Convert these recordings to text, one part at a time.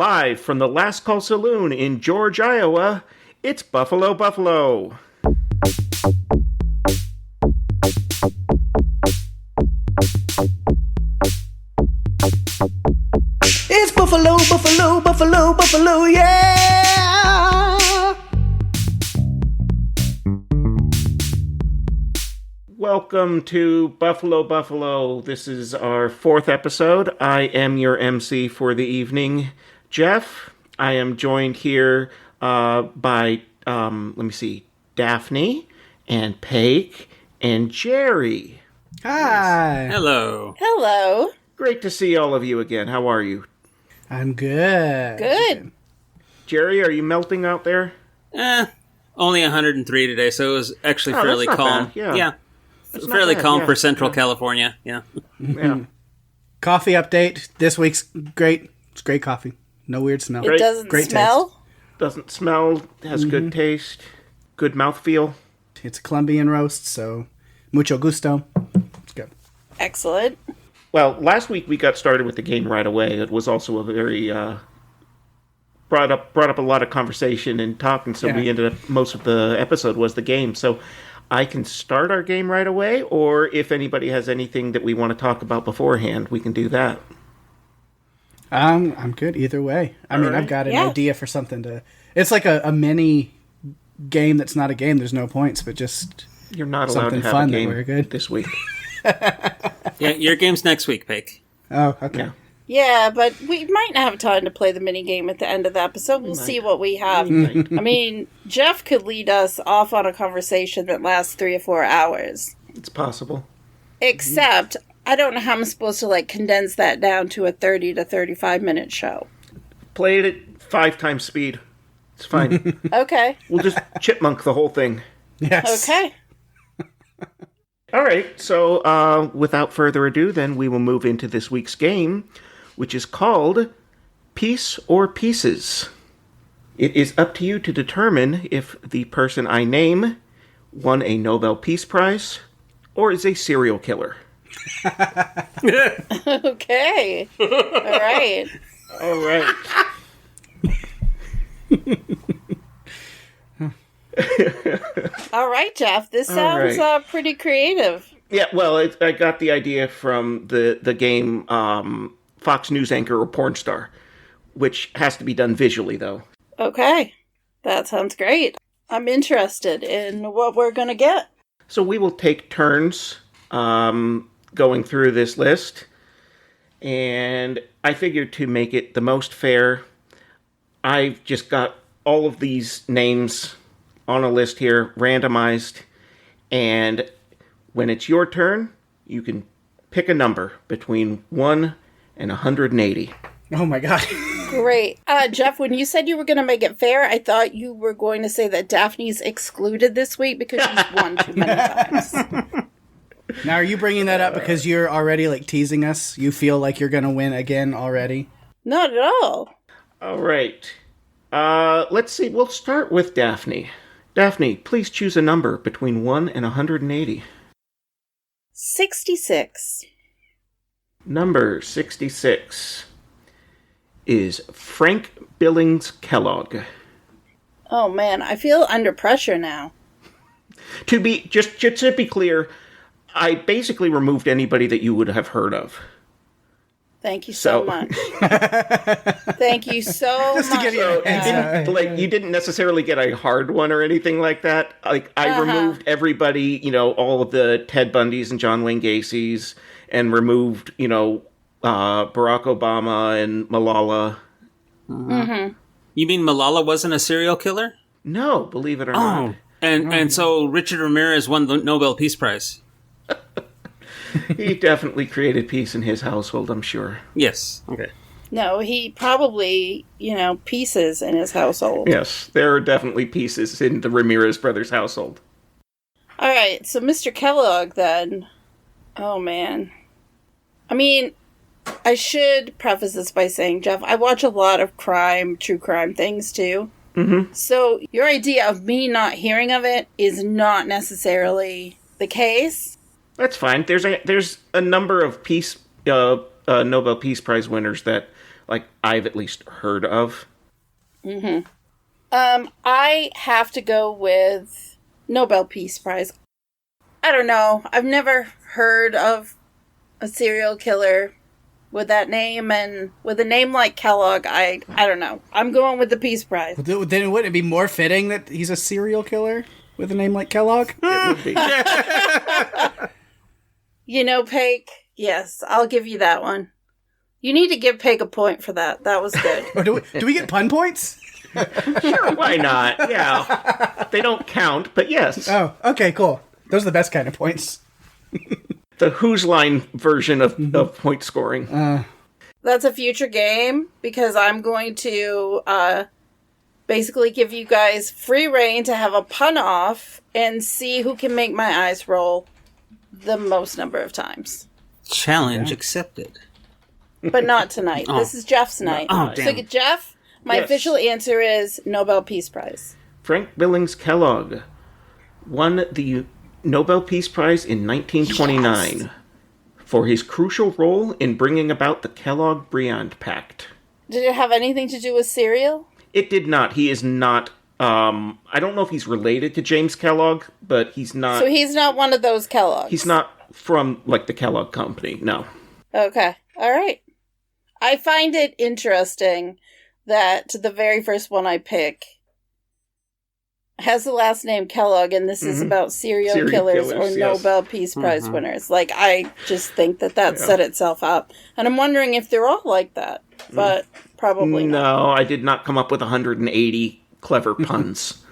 Live from the Last Call Saloon in George, Iowa, it's Buffalo Buffalo. It's Buffalo, Buffalo, Buffalo, Buffalo, yeah! Welcome to Buffalo Buffalo. This is our 4th episode. I am your MC for the evening, Jeff. I am joined here by, Daphne and Paige and Jerry. Hi. Hello. Hello. Great to see all of you again. How are you? I'm good. Good. Jerry, are you melting out there? Only 103 today, so it was actually fairly that's not calm. bad, yeah. It's not fairly bad, calm yeah, for Central California. Yeah. Yeah. Coffee update. This week's great. It's great coffee. No weird smell. It doesn't Great smell? Doesn't smell, has good taste, good mouthfeel. It's a Colombian roast, so mucho gusto. It's good. Excellent. Well, last week we got started with the game right away. It was also a very brought up a lot of conversation and talk, and so we ended up most of the episode was the game. So I can start our game right away, or if anybody has anything that we want to talk about beforehand, we can do that. I'm good either way. I've got an idea for something to... It's like a mini game that's not a game. There's no points, but just You're not allowed to something have fun a game that we're good. this week. Yeah, your game's next week, Paige. Oh, okay. Yeah. Yeah, but we might not have time to play the mini game at the end of the episode. We'll see what we have. I mean, Jeff could lead us off on a conversation that lasts 3 or 4 hours. It's possible. Except, I don't know how I'm supposed to, condense that down to a 30 to 35-minute show. Play it at 5 times speed. It's fine. Okay. We'll just chipmunk the whole thing. Yes. Okay. All right, so without further ado, then we will move into this week's game, which is called Piece or Pieces. It is up to you to determine if the person I name won a Nobel Peace Prize or is a serial killer. Okay. All right. All right. All right, Jeff. This sounds pretty creative. Yeah, well, I got the idea from the game Fox News Anchor or Porn Star, which has to be done visually, though. Okay. That sounds great. I'm interested in what we're going to get. So we will take turns going through this list, and I figured to make it the most fair, I've just got all of these names on a list here, randomized, and when it's your turn, you can pick a number between 1 and 180. Oh my god. Great. Jeff, when you said you were going to make it fair, I thought you were going to say that Daphne's excluded this week because she's won too many times. Now, are you bringing that up because you're already, teasing us? You feel like you're going to win again already? Not at all. All right. Let's see. We'll start with Daphne. Daphne, please choose a number between 1 and 180. 66. Number 66 is Frank Billings Kellogg. Oh man, I feel under pressure now. To be clear, I basically removed anybody that you would have heard of. Thank you so much. Thank you so Just to much. give you You didn't necessarily get a hard one or anything like that. I removed everybody, all of the Ted Bundys and John Wayne Gacy's, and removed, Barack Obama and Malala. Mm-hmm. You mean Malala wasn't a serial killer? No, believe it or not. And so Richard Ramirez won the Nobel Peace Prize. He definitely created peace in his household, I'm sure. Yes. Okay. No, he probably, pieces in his household. Yes, there are definitely pieces in the Ramirez brothers' household. All right, so Mr. Kellogg then. Oh man. I mean, I should preface this by saying, Jeff, I watch a lot of true crime things too. Mm-hmm. So your idea of me not hearing of it is not necessarily the case. That's fine. There's a number of Nobel Peace Prize winners that like I've at least heard of. I have to go with Nobel Peace Prize. I don't know. I've never heard of a serial killer with that name, and with a name like Kellogg, I don't know. I'm going with the Peace Prize. Then wouldn't it be more fitting that he's a serial killer with a name like Kellogg? It would be. You know, Paik, yes, I'll give you that one. You need to give Paik a point for that. That was good. Or do we get pun points? Sure, why not? Yeah. They don't count, but yes. Oh, okay, cool. Those are the best kind of points. The Who's Line version of point scoring. That's a future game, because I'm going to basically give you guys free reign to have a pun off and see who can make my eyes roll the most number of times. Challenge accepted. But not tonight. This is Jeff's night. Oh, damn. So, Jeff, my official answer is Nobel Peace Prize. Frank Billings Kellogg won the Nobel Peace Prize in 1929 for his crucial role in bringing about the Kellogg-Briand Pact. Did it have anything to do with cereal? It did not. He is not... I don't know if he's related to James Kellogg, but he's not... So he's not one of those Kellogg's? He's not from, like, the Kellogg Company, no. Okay. All right. I find it interesting that the very first one I pick has the last name Kellogg, and this is about serial killers or yes. Nobel Peace Prize winners. Like, I just think that set itself up. And I'm wondering if they're all like that, but probably not. No, I did not come up with 180 clever puns.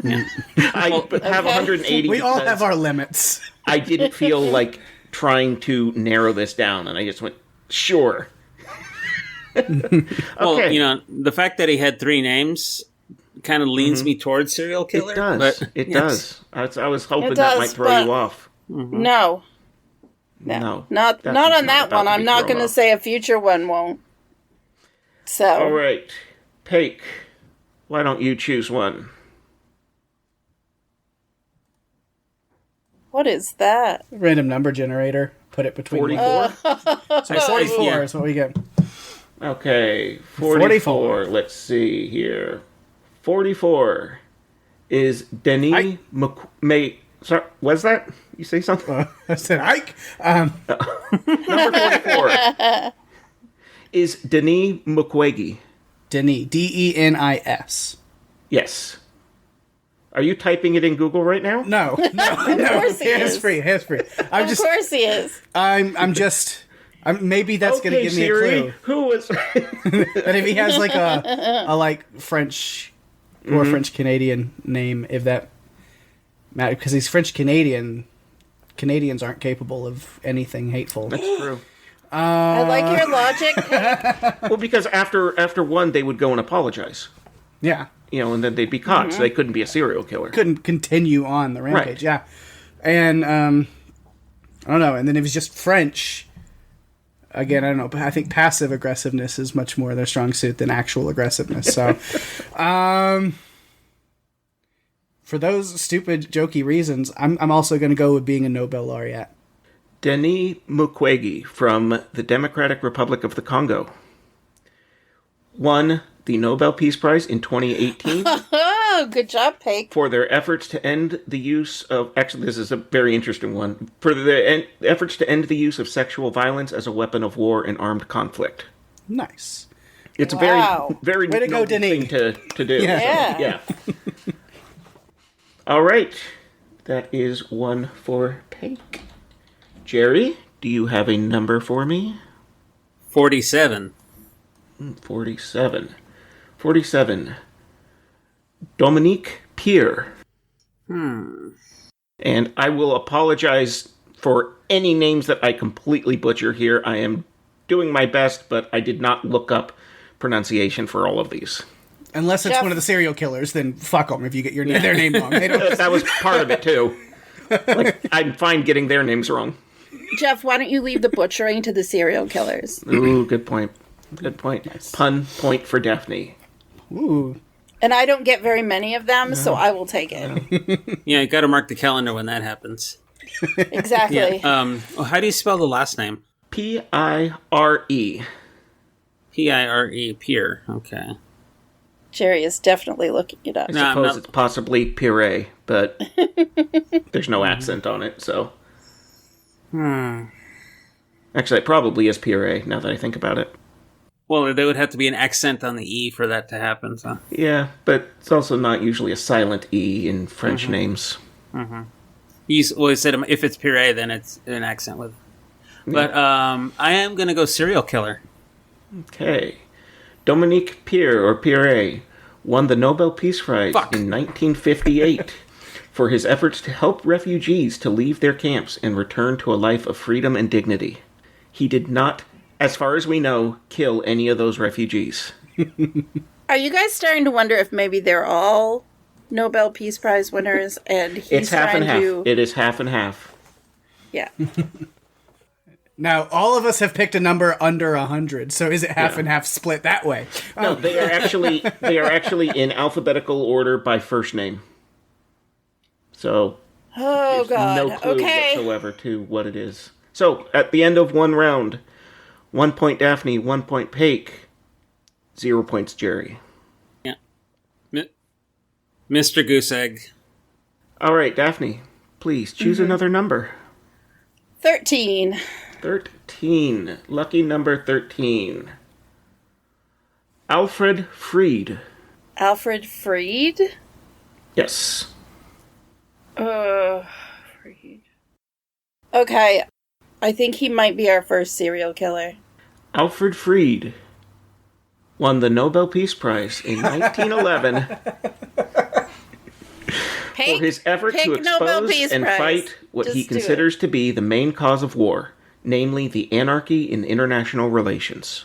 I have 180 We all because have our limits. I didn't feel like trying to narrow this down, and I just went, sure. Well, you know, the fact that he had 3 names kind of leans me towards serial killer. It does. But, It yes. does. I was hoping It that does, might throw but- you off. No. No. Not That on is not that about one. to I'm be not thrown going to off. say a future one won't. So. All right. Paik, why don't you choose one? What is that? Random number generator. Put it between 44? So 44 Yeah. is what we get. Okay. 44. Let's see here. 44 is Denis Sorry, was that? You say something? I said Ike. Number 44 is Denis Mukwege. Denis. Denis. Yes. Are you typing it in Google right now? No. Of course he is. Hands free. Of course he is. Maybe that's going to give me Siri, a clue. who was... But if he has like a like French or French Canadian name, if that matters, because he's French Canadian, Canadians aren't capable of anything hateful. That's true. I like your logic. Well, because after one, they would go and apologize. Yeah, You know, and then they'd be caught, so they couldn't be a serial killer. couldn't continue on the rampage. Right. Yeah, and I don't know. And then if he's just French, again, I don't know. But I think passive aggressiveness is much more their strong suit than actual aggressiveness. So, for those stupid, jokey reasons, I'm also going to go with being a Nobel laureate. Denis Mukwege from the Democratic Republic of the Congo won the Nobel Peace Prize in 2018 Oh, good job, Paik. for their efforts to end the use of... Actually, this is a very interesting one. For the efforts to end the use of sexual violence as a weapon of war and armed conflict. Nice. It's Wow. a very Way to go, noble Denis. thing to do. Yeah. Yeah. Yeah. All right. That is one for Paik. Jerry, do you have a number for me? 47. 47. 47. Dominique Pierre. And I will apologize for any names that I completely butcher here. I am doing my best, but I did not look up pronunciation for all of these. Unless it's Jeff. one of the serial killers, then fuck them if you get their name wrong. They don't, That was part of it, too. Like, I'm fine getting their names wrong. Jeff, why don't you leave the butchering to the serial killers? Ooh, good point. Good point. Nice. Pun point for Daphne. ooh. And I don't get very many of them, so I will take it. Yeah, you got to mark the calendar when that happens. Exactly. How do you spell the last name? Pire. P-I-R-E, Peer. Okay. Jerry is definitely looking it up. I No, I'm suppose not- it's possibly puree, but there's no accent on it, so... Actually, it probably is puree, now that I think about it. Well, there would have to be an accent on the E for that to happen, so... Yeah, but it's also not usually a silent E in French names. He said if it's puree, then it's an accent with... But I am going to go serial killer. Okay. Dominique Pire, or Pire, won the Nobel Peace Prize Fuck. in 1958 for his efforts to help refugees to leave their camps and return to a life of freedom and dignity. He did not, as far as we know, kill any of those refugees. Are you guys starting to wonder if maybe they're all Nobel Peace Prize winners and he's It's half trying and half. to... It is half and half. Yeah. Now, all of us have picked a number under 100, so is it half and half split that way? No, they are actually in alphabetical order by first name. So Oh, there's God. no clue Okay. whatsoever to what it is. So at the end of one round, 1 point Daphne, 1 point Paik, 0 points Jerry. Yeah. Mr. Goose Egg. All right, Daphne, please choose another number. 13. 13. Lucky number 13. Alfred Fried. Alfred Freed? Yes. Freed. Okay. I think he might be our first serial killer. Alfred Fried won the Nobel Peace Prize in 1911 for his effort to pick Nobel expose Peace and Prize. fight what Just he do considers to be the main cause of war, namely the anarchy in international relations.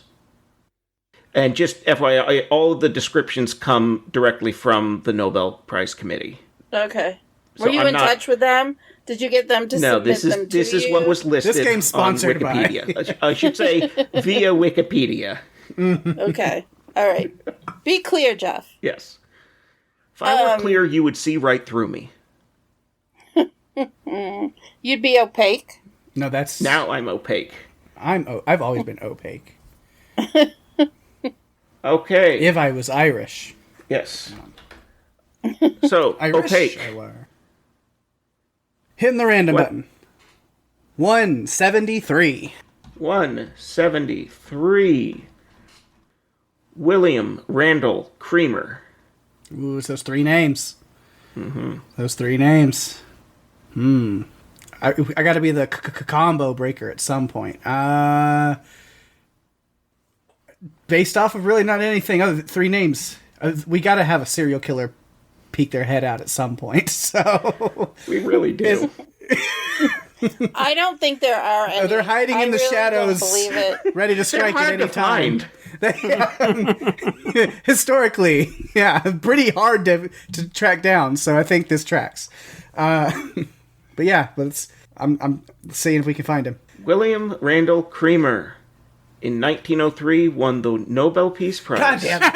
And just FYI, all of the descriptions come directly from the Nobel Prize Committee. Okay. So Were you I'm in not- touch with them? Did you get them to No, submit this them to is you? what was listed This game's sponsored on by- Wikipedia. I should say via Wikipedia. Okay. All right. Be clear, Jeff. Yes. If I were clear, you would see right through me. You'd be opaque. No, that's... Now I'm opaque. I've always been opaque. Okay. If I was Irish. Yes. So, Irish, opaque. I were. Hitting the random What? button. 173. 173. William Randall Creamer. Ooh, it's those three names. Mm-hmm. Those three names. I got to be the combo breaker at some point. Based off of really not anything other than three names. We got to have a serial killer peek their head out at some point. So We really do. I don't think there are any. they're hiding in the really shadows. Don't believe it. ready to They're strike at hard any to find. time. Historically, yeah, pretty hard to track down. So I think this tracks. But yeah, I'm seeing if we can find him. William Randall Creamer, in 1903, won the Nobel Peace Prize God damn it.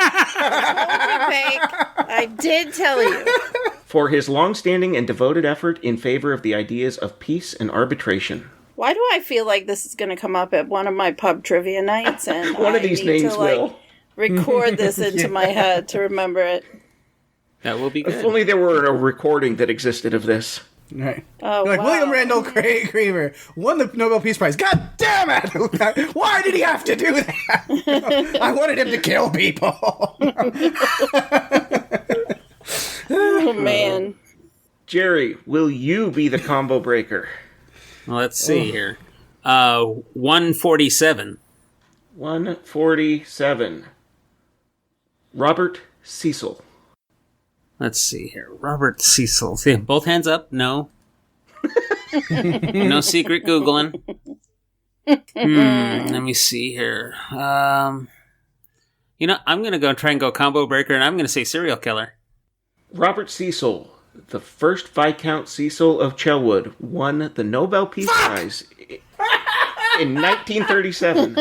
Opaque. I did tell you. for his long-standing and devoted effort in favor of the ideas of peace and arbitration. Why do I feel like this is going to come up at one of my pub trivia nights? And One of I these need names to, will. record this into my head to remember it. That will be good. If only there were a recording that existed of this. Right. Oh, You're like, wow. William Randall Creamer won the Nobel Peace Prize. God damn it! Why did he have to do that? I wanted him to kill people. Oh, man. Jerry, will you be the combo breaker? Well, let's see here. 147. 147. Robert Cecil. Let's see here. Robert Cecil. See, both hands up. No. No secret Googling. Let me see here. I'm going to go try and go combo breaker, and I'm going to say serial killer. Robert Cecil, the first Viscount Cecil of Chelwood, won the Nobel Peace Prize in 1937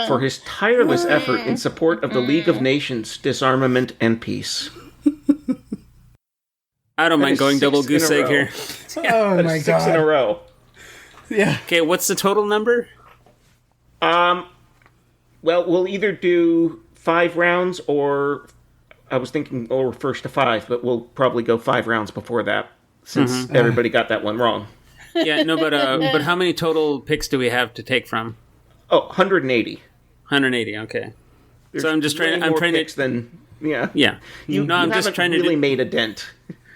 for his tireless effort in support of the League of Nations disarmament and peace. I don't mind is going 6 double in a goose egg row. here. Oh my 6 in a god. row. Yeah. Okay, what's the total number? Well, we'll either do 5 rounds or I was thinking or first to 5, but we'll probably go 5 rounds before that since everybody got that one wrong. Yeah, no, but how many total picks do we have to take from? Oh, 180. 180. Okay. There's So I'm just trying. way I'm more trying picks to. than yeah. Yeah. You I'm just haven't trying to really do. made a dent.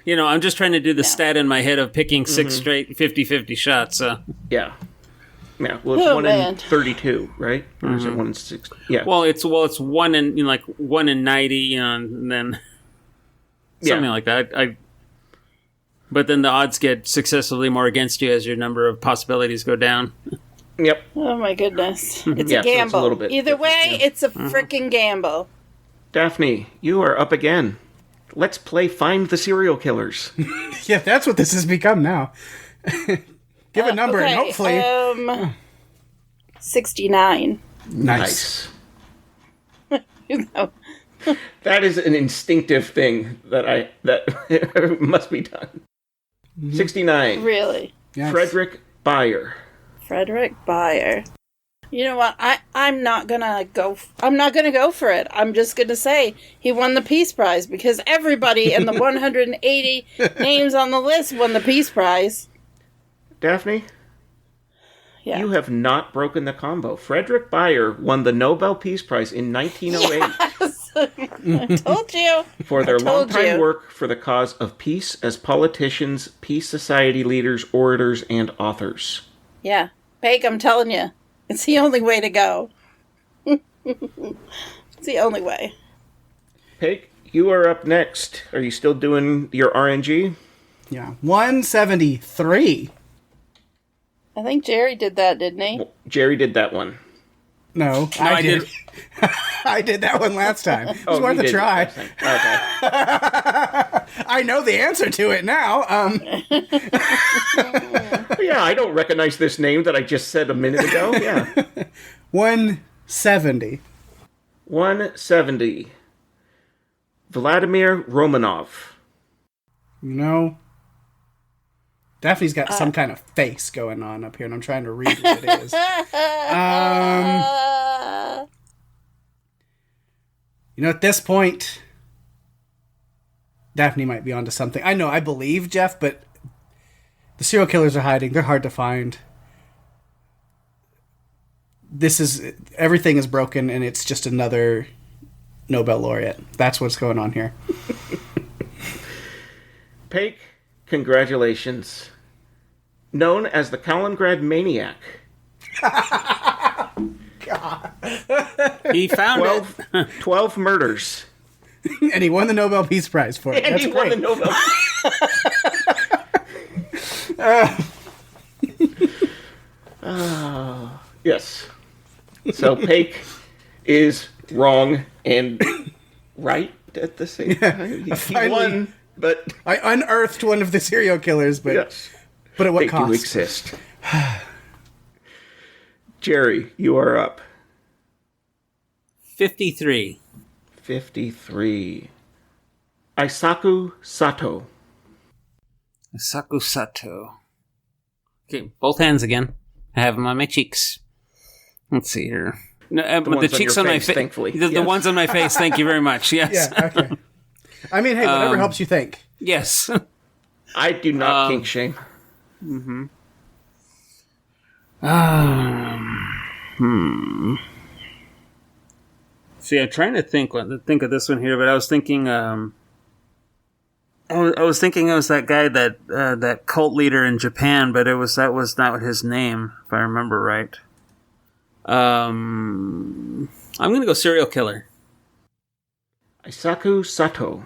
I'm just trying to do the stat in my head of picking 6 straight 50-50 shots. So. Yeah. Yeah. Well, it's Oh, 1 man. in 32, right? Or is it 1 in 6? Yeah. Well, it's 1 in 1 in 90, and then something like that. But then the odds get successively more against you as your number of possibilities go down. Yep. Oh my goodness. It's Yeah, a so it's a gamble. little bit Either different, way, yeah. it's a freaking gamble. Daphne, you are up again. Let's play Find the Serial Killers. Yeah, that's what this has become now. Give a number and hopefully... 69. Nice. You know. That is an instinctive thing that must be done. 69. Really. Yes. Frederick Beyer. Frederick Beyer. You know what? I'm not gonna go for it. I'm just gonna say he won the Peace Prize because everybody in the 180 names on the list won the Peace Prize. Daphne, Yeah. you have not broken the combo. Frederick Beyer won the Nobel Peace Prize in 1908 I told you. for their told longtime you. work for the cause of peace as politicians, peace society leaders, orators, and authors. Yeah. Peg, I'm telling you. It's the only way to go. It's the only way. Pig, you are up next. Are you still doing your RNG? Yeah. 173. I think Jerry did that, didn't he? Jerry did that one. No, I did. I did that one last time. It was worth you a did try. it last time. Okay. I know the answer to it now. Yeah, I don't recognize this name that I just said a minute ago. Yeah. 170. 170. Vladimir Romanov. No. Daphne's got some kind of face going on up here, and I'm trying to read what it is. At this point, Daphne might be onto something. I believe Jeff, but the serial killers are hiding. They're hard to find. Everything is broken, and it's just another Nobel laureate. That's what's going on here. Pake, congratulations. Known as the Kaliningrad Maniac. God. He found 12 murders. And he won the Nobel Peace Prize for it. And That's he great. won the Nobel. Yes. So Pake is wrong and right at the same time. He won, but I unearthed one of the serial killers, but yes, but at what they do cost? exist. Jerry, you are up. 53. 53. Isaku Sato. Isaku Sato. Okay, both hands again. I have them on my cheeks. Let's see here. No, the ones on cheeks your on my face, face. thankfully. The Yes. ones on my face. Thank you very much. Yes. Yeah, okay. I mean, hey, whatever helps you think. Yes. I do not kink shame. See, I'm trying to think of this one here, but I was thinking. I was thinking it was that guy that cult leader in Japan, but that was not his name, if I remember right. I'm gonna go serial killer. Isaku Sato,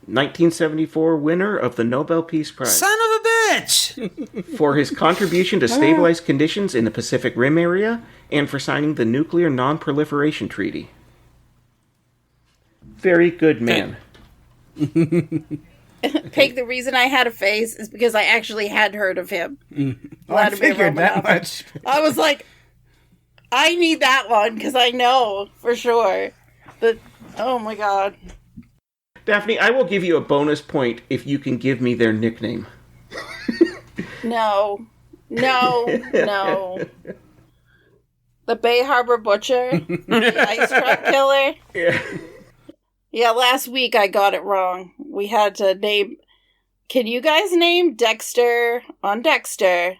1974 winner of the Nobel Peace Prize Son of a bitch! for his contribution to stabilize conditions in the Pacific Rim area and for signing the Nuclear Non-Proliferation Treaty. Very good man. Peg, the reason I had a face is because I actually had heard of him. I figured that much. I was like, I need that one because I know for sure. But, oh my god. Daphne, I will give you a bonus point if you can give me their nickname. No. No. No. The Bay Harbor Butcher. The Ice Truck Killer. Yeah. Yeah, last week I got it wrong. We had to name... Can you guys name Dexter, on Dexter,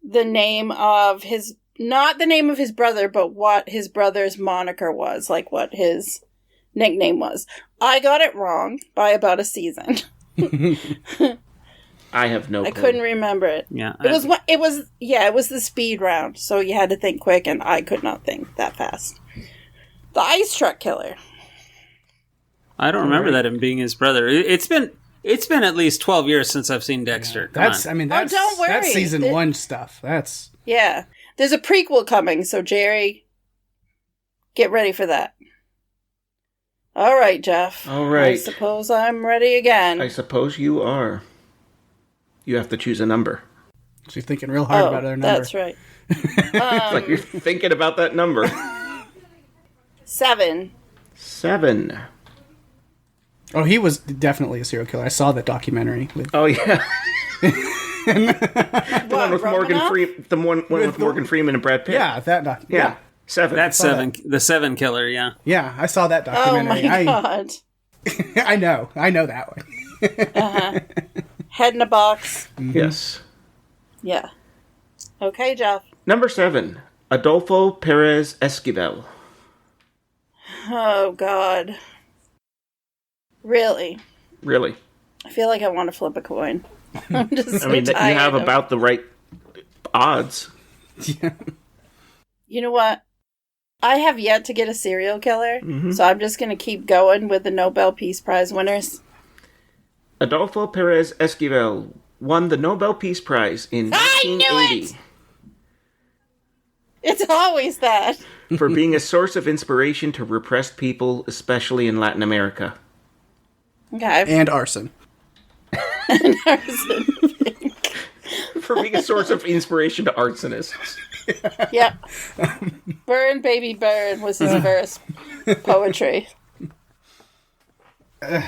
the name of his... Not the name of his brother, but what his brother's moniker was. Like, what his nickname was. I got it wrong by about a season. I have no clue. I couldn't remember it. Yeah. It was the speed round, so you had to think quick, and I could not think that fast. The Ice Truck Killer. I don't remember that him being his brother. It's been at least 12 years since I've seen Dexter. That's Come on. don't worry. That's season 1 stuff. That's Yeah. There's a prequel coming, so Jerry, get ready for that. All right, Jeff. All right. I suppose I'm ready again. I suppose you are. You have to choose a number. she's thinking real hard about her number. That's right. It's like you're thinking about that number. 7. 7. Oh, he was definitely a serial killer. I saw that documentary with Oh yeah. The one with Romanoff? with Morgan Freeman and Brad Pitt. yeah, that doc. Yeah. 7. That's saw seven. The 7 killer. Yeah. Yeah, I saw that Oh documentary. my god. I know that one. Head in a box. Yes. Yeah. Okay, Jeff. Number 7. Adolfo Perez Esquivel. Oh god. Really? Really? I feel like I want to flip a coin. I'm just so I mean, you tired have of- about the right odds. Yeah. You know what? I have yet to get a serial killer, so I'm just going to keep going with the Nobel Peace Prize winners. Adolfo Perez Esquivel won the Nobel Peace Prize in I knew 1980 It's always that. for being a source of inspiration to repressed people, especially in Latin America. Okay. And arson. For being a source of inspiration to arsonists. Yep. Burn, baby, burn was his verse poetry. Pake,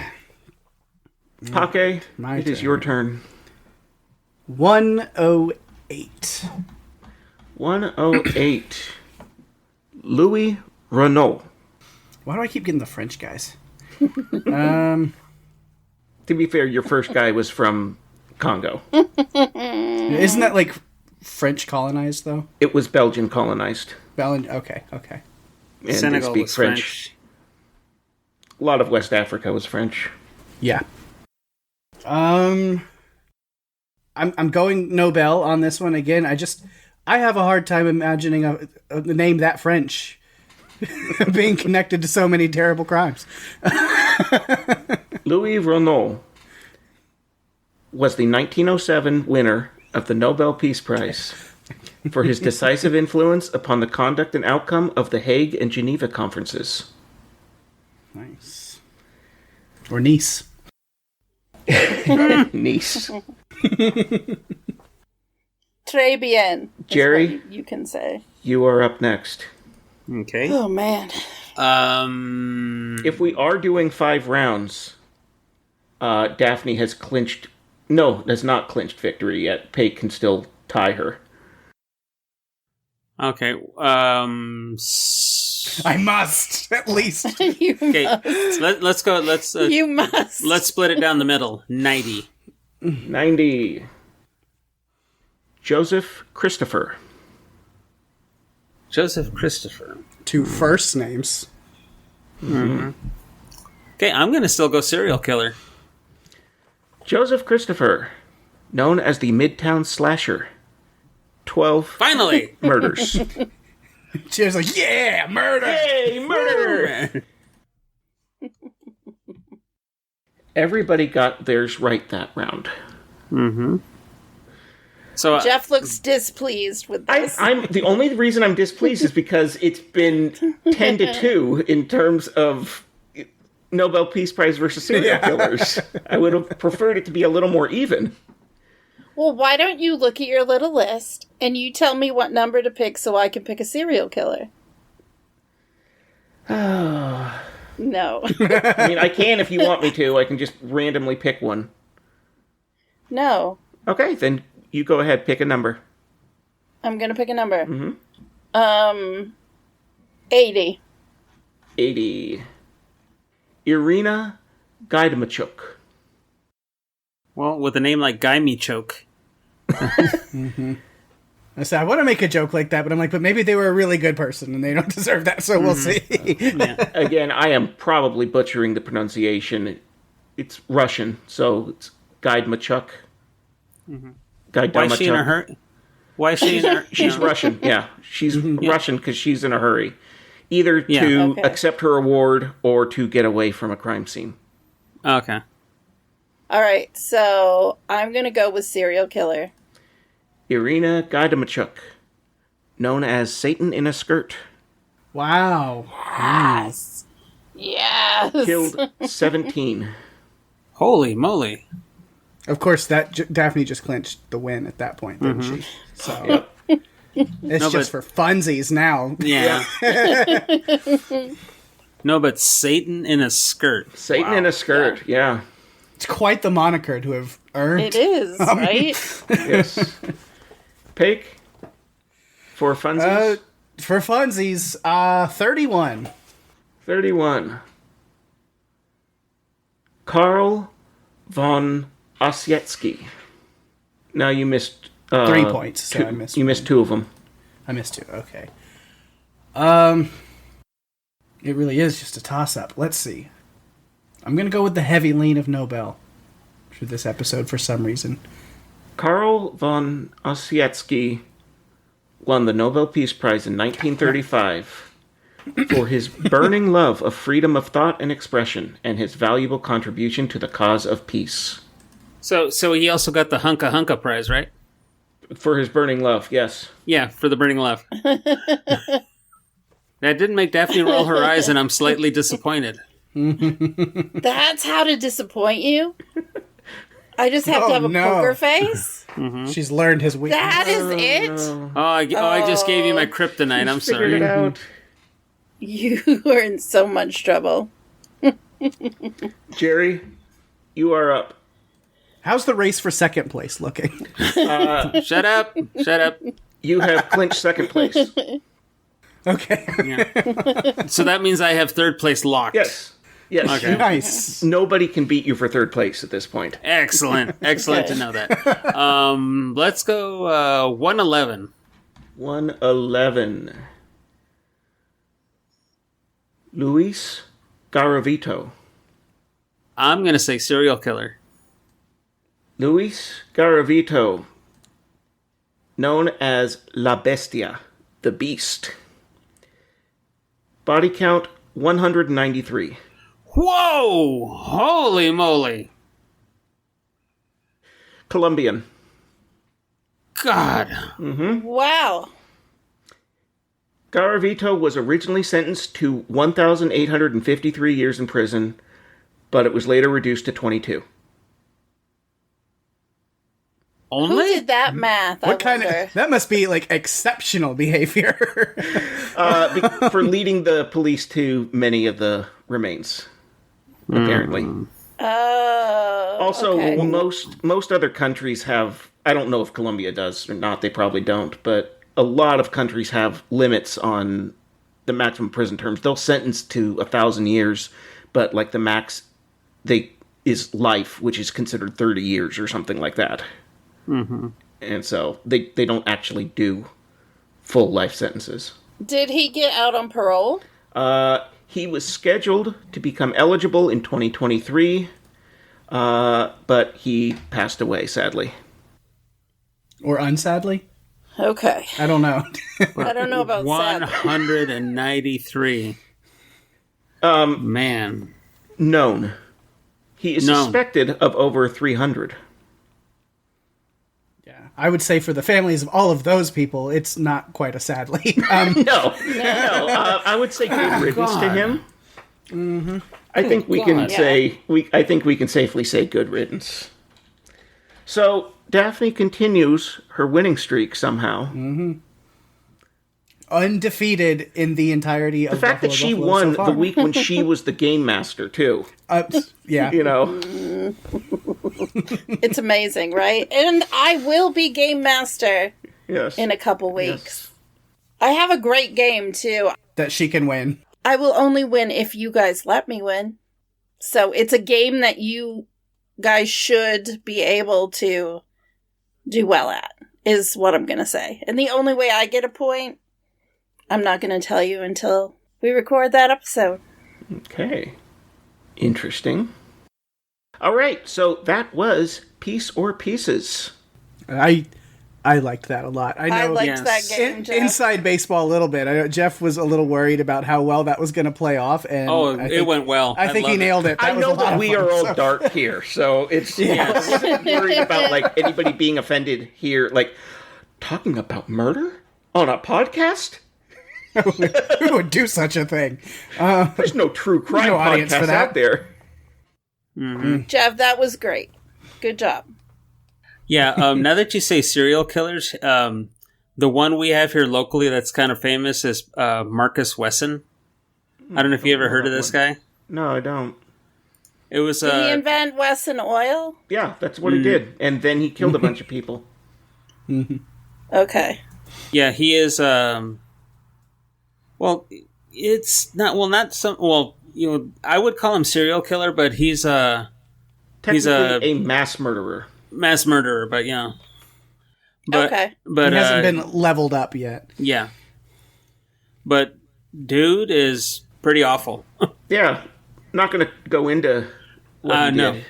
My it is turn. your turn. 108. 108. Louis Renault. Why do I keep getting the French guys? To be fair, your first guy was from Congo. Isn't that like French colonized though? It was Belgian colonized. Okay. And Senegal they speak was French. A lot of West Africa was French. Yeah. I'm going Nobel on this one again. I have a hard time imagining a name that French being connected to so many terrible crimes. Louis Renault was the 1907 winner of the Nobel Peace Prize for his decisive influence upon the conduct and outcome of the Hague and Geneva conferences. Nice. Or Nice. Nice. Très bien. is Jerry? what you can say. You are up next. Okay. Oh, man. If we are doing 5 rounds, Daphne has clinched... No, has not clinched victory yet. Pate can still tie her. Okay. I must, at least. You Okay. must. Let's go. You must. Let's split it down the middle. 90. 90. Joseph Christopher. Joseph Christopher. 2 first names. Okay, I'm gonna still go serial killer. Joseph Christopher, known as the Midtown Slasher. 12 Finally. murders. She was like, yeah, murder! Yay, murder! Everybody got theirs right that round. So Jeff looks displeased with this. I'm the only reason I'm displeased is because it's been 10-2 in terms of Nobel Peace Prize versus serial killers. I would have preferred it to be a little more even. Well, why don't you look at your little list and you tell me what number to pick so I can pick a serial killer? No. I mean, I can if you want me to. I can just randomly pick one. No. Okay, then you go ahead, pick a number. I'm going to pick a number. 80. 80. Irina Gaidamachuk. Well, with a name like Guy Me Choke. I said I want to make a joke like that, but I'm like, but maybe they were a really good person and they don't deserve that, so we'll see. Again, I am probably butchering the pronunciation. It's Russian, so it's Gaidamachuk. Why is she in a hurry? Why is she in a She's Russian, yeah. She's Russian because she's in a hurry. Either to accept her award or to get away from a crime scene. Okay. All right, so I'm going to go with serial killer. Irina Gaidamachuk, known as Satan in a Skirt. Wow. Yes. Yes. Killed 17. Holy moly. Of course, that Daphne just clinched the win at that point, didn't she? So it's just for funsies now. Yeah. No, but Satan in a skirt. Satan in a skirt, yeah. It's quite the moniker to have earned. It is, right? Yes. Pake? For funsies? For funsies, 31. 31. Karl von Ossietzky. Now you missed 3 points. So two, I missed. you missed 2 of them. I missed 2. Okay. It really is just a toss-up. Let's see. I'm gonna go with the heavy lean of Nobel for this episode for some reason. Karl von Ossietzky won the Nobel Peace Prize in 1935 for his burning love of freedom of thought and expression and his valuable contribution to the cause of peace. So he also got the Hunka Hunka Prize, right? For his burning love, yes. Yeah, for the burning love. That didn't make Daphne roll her eyes, and I'm slightly disappointed. That's how to disappoint you? I just have to have a poker face? She's learned his weakness. That is it? I just gave you my kryptonite. I'm sorry. Figured it out. You are in so much trouble. Jerry, you are up. How's the race for second place looking? Shut up. Shut up. You have clinched second place. Okay. Yeah. So that means I have third place locked. Yes. Yes. Okay. Nice. Nobody can beat you for third place at this point. Excellent. Excellent to know that. Let's go 111. 111. Luis Garavito. I'm going to say serial killer. Luis Garavito, known as La Bestia, the Beast. Body count 193. Whoa! Holy moly! Colombian. God. Wow. Garavito was originally sentenced to 1,853 years in prison, but it was later reduced to 22. Only? Who did that math? What kind of... That must be, like, exceptional behavior. For leading the police to many of the remains, apparently. Also, okay. most other countries have... I don't know if Colombia does or not. They probably don't. But a lot of countries have limits on the maximum prison terms. They'll sentence to 1,000 years, but, like, the max is life, which is considered 30 years or something like that. Mm-hmm. And so they don't actually do full life sentences. Did he get out on parole? He was scheduled to become eligible in 2023, but he passed away, sadly. Or unsadly? Okay. I don't know. I don't know about sad. 193. Man. Known. He is suspected of over 300. I would say for the families of all of those people, it's not quite a sadly. No. I would say good riddance to him. Mm-hmm. I think we can say I think we can safely say good riddance. So Daphne continues her winning streak somehow. Mm-hmm. Undefeated in the entirety of the fact that she won the week when she was the game master too. Yeah, you know. It's amazing, right? And I will be game master in a couple weeks. I have a great game, too. that she can win. I will only win if you guys let me win. So it's a game that you guys should be able to do well at, is what I'm going to say. And the only way I get a point, I'm not going to tell you until we record that episode. Okay. Interesting. All right, so that was Piece or Pieces. I liked that a lot. I liked that game, Jeff. Inside baseball a little bit. I know Jeff was a little worried about how well that was going to play off, and it went well. I think he nailed it. I know that we are all dark here, so it's I wasn't worried about like anybody being offended here. Like talking about murder on a podcast. Who would do such a thing? There's no true crime no audience podcast for that. out there. Mm-hmm. Jeff, that was great. Good job. Yeah, now that you say serial killers, the one we have here locally that's kind of famous is Marcus Wesson. I don't know if you ever heard of this guy. No, I don't. It was Did he invent Wesson oil? Yeah, that's what he did. And then he killed a bunch of people. Okay. Yeah, he is well, it's not some I would call him serial killer, but he's Technically a mass murderer. Mass murderer, but yeah. Okay. But he hasn't been leveled up yet. Yeah. But dude is pretty awful. Yeah. Not going to go into what he did.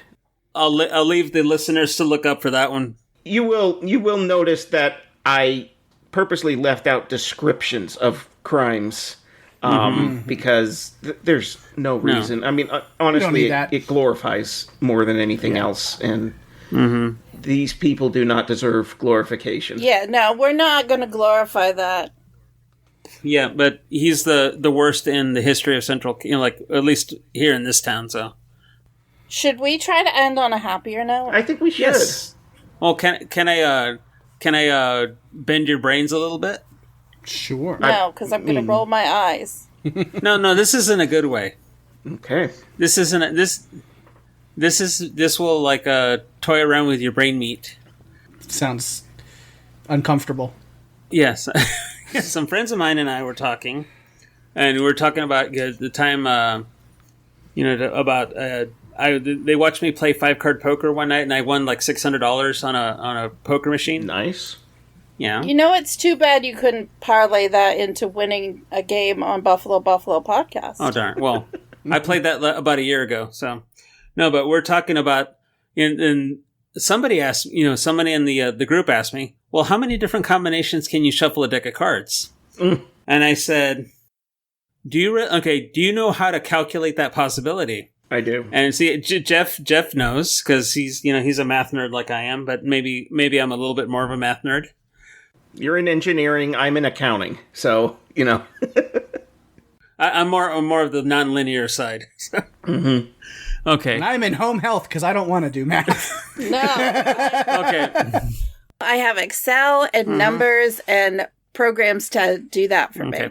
I'll leave the listeners to look up for that one. You will notice that I purposely left out descriptions of crimes because there's no reason. I mean, honestly, it glorifies more than anything else, and these people do not deserve glorification. Yeah, no, we're not going to glorify that. Yeah, but he's the worst in the history of Central, like at least here in this town. So, should we try to end on a happier note? I think we should. Yes. Well, can I bend your brains a little bit? Sure. No, because I'm going to roll my eyes. No, this isn't a good way. Okay. This isn't this will like toy around with your brain meat. Sounds uncomfortable. Yes. Some friends of mine and I were talking, and we were talking about the time, they watched me play 5-card poker one night, and I won like $600 on a poker machine. Nice. Yeah. You know, it's too bad you couldn't parlay that into winning a game on Buffalo Podcast. Oh, darn. Well, I played that about a year ago, so. No, but we're talking about, and somebody asked, somebody in the group asked me, well, how many different combinations can you shuffle a deck of cards? And I said, do you know how to calculate that possibility? I do. And see, Jeff knows, because he's a math nerd like I am, but maybe I'm a little bit more of a math nerd. You're in engineering, I'm in accounting, so, I'm more of the non-linear side. Okay. And I'm in home health because I don't want to do math. No. Okay. I have Excel and numbers and programs to do that for me.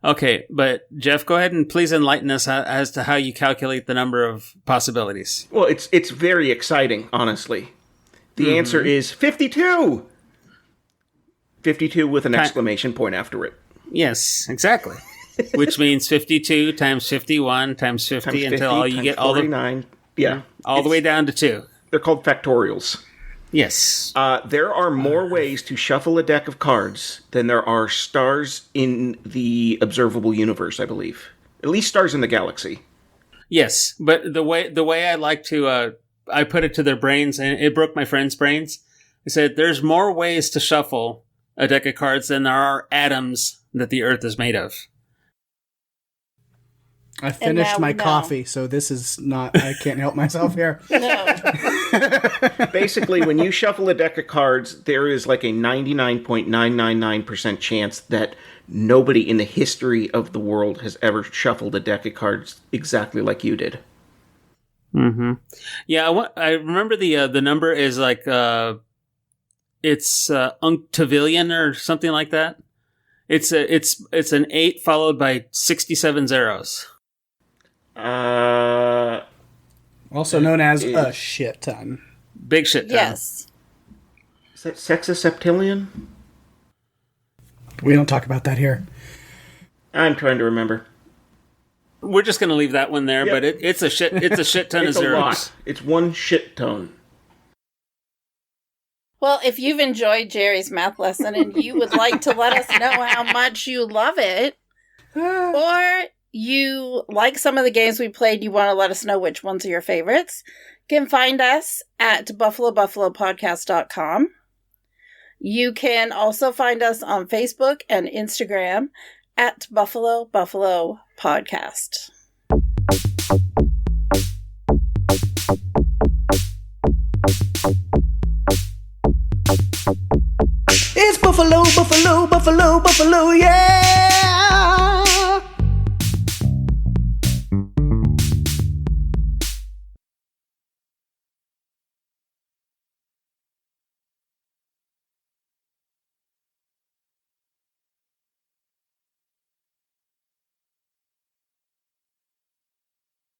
Okay, but Jeff, go ahead and please enlighten us as to how you calculate the number of possibilities. Well, it's very exciting, honestly. The answer is 52! 52 with an exclamation point after it. Yes, exactly. Which means 52 times 51 times 50 until all you get all 49. Yeah. All the way down to 2. They're called factorials. Yes. There are more ways to shuffle a deck of cards than there are stars in the observable universe, I believe. At least stars in the galaxy. Yes, but the way I like to, I put it to their brains, and it broke my friend's brains. I said, there's more ways to shuffle a deck of cards than there are atoms that the Earth is made of. I finished my coffee, so this is not... I can't help myself here. No. Basically, when you shuffle a deck of cards, there is like a 99.999% chance that nobody in the history of the world has ever shuffled a deck of cards exactly like you did. Mm-hmm. Yeah, I remember the number is like... it's unctillion or something like that. It's an 8 followed by 67 zeros. Also known as a shit ton. Big shit ton. Yes. Is that sexaseptillion? We don't talk about that here. I'm trying to remember. We're just going to leave that one there, Yep. but it's a shit ton It's of a zeros. lot. It's one shit ton. Well, if you've enjoyed Jerry's math lesson and you would like to let us know how much you love it, or you like some of the games we played, you want to let us know which ones are your favorites, you can find us at buffalobuffalopodcast.com. You can also find us on Facebook and Instagram at Buffalo Buffalo Podcast. It's Buffalo, Buffalo, Buffalo, Buffalo, yeah!